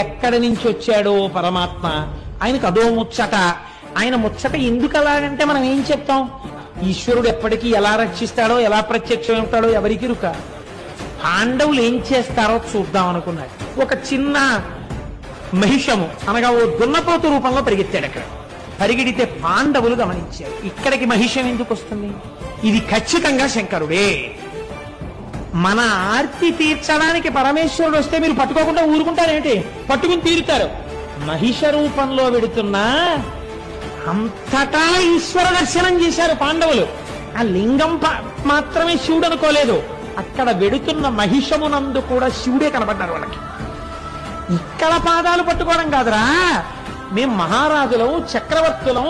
ఎక్కడి నుంచి వచ్చాడో పరమాత్మ, ఆయనకు అదో ముచ్చట. ఆయన ముచ్చట ఎందుకు అలాగంటే మనం ఏం చెప్తాం? ఈశ్వరుడు ఎప్పటికీ ఎలా రక్షిస్తాడో, ఎలా ప్రత్యక్షమవుతాడో ఎవరికి రుక. పాండవులు ఏం చేస్తారో చూద్దాం అనుకున్నాడు. ఒక చిన్న మహిషము అనగా ఓ దున్నపోతు రూపంలో పరిగెత్తాడు. అక్కడ పరిగెడితే పాండవులు గమనించారు, ఇక్కడికి మహిషం ఎందుకు వస్తుంది? ఇది ఖచ్చితంగా శంకరుడే. మన ఆర్తి తీర్చడానికి పరమేశ్వరుడు వస్తే మీరు పట్టుకోకుండా ఊరుకుంటారేంటి? పట్టుకుని తీరుతారు. మహిష రూపంలో వెడుతున్నా అంతటా ఈశ్వర దర్శనం చేశారు పాండవులు. ఆ లింగం మాత్రమే శివుడు అనుకోలేదు, అక్కడ వెడుతున్న మహిషమునందు కూడా శివుడే కనబడ్డారు వాళ్ళకి. ఇక్కడ పాదాలు పట్టుకోవడం కాదురా, మేం మహారాజులం, చక్రవర్తులం,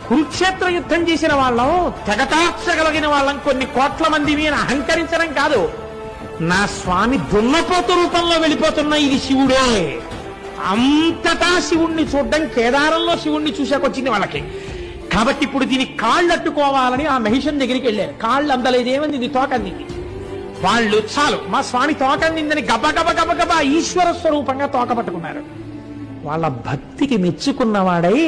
కురుక్షేత్ర యుద్ధం చేసిన వాళ్ళం, తెగటార్చగలిగిన వాళ్ళం, కొన్ని కోట్ల మంది మీద అహంకరించడం కాదు. నా స్వామి దున్నపోతు రూపంలో వెళ్ళిపోతున్న ఇది శివుడే. అంతటా శివుణ్ణి చూడడం, కేదారంలో శివుణ్ణి చూసాకొచ్చింది వాళ్ళకి. కాబట్టి ఇప్పుడు దీని కాళ్ళు అట్టుకోవాలని ఆ మహిషం దగ్గరికి వెళ్ళారు. కాళ్ళు అందలేదేమంది, ఇది తోకందింది. వాళ్ళు చాలు మా స్వామి తోకందిందని గబగబ గబగబా ఈశ్వర స్వరూపంగా తోక పట్టుకున్నారు. వాళ్ళ భక్తికి మెచ్చుకున్నవాడై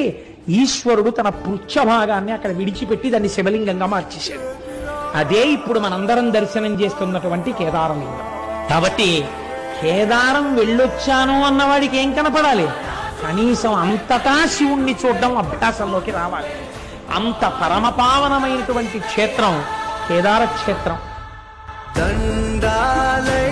ఈశ్వరుడు తన పృచ్ఛభాగాన్ని అక్కడ విడిచిపెట్టి దాన్ని శివలింగంగా మార్చేశాడు. అదే ఇప్పుడు మనందరం దర్శనం చేస్తున్నటువంటి కేదారలింగం. కాబట్టి కేదారం వెళ్ళొచ్చాను అన్నవాడికి ఏం కనపడాలి? కనీసం అంతటా శివుణ్ణి చూడడం అభ్యాసంలోకి రావాలి. అంత పరమపావనమైనటువంటి క్షేత్రం కేదార క్షేత్రం. దండాలై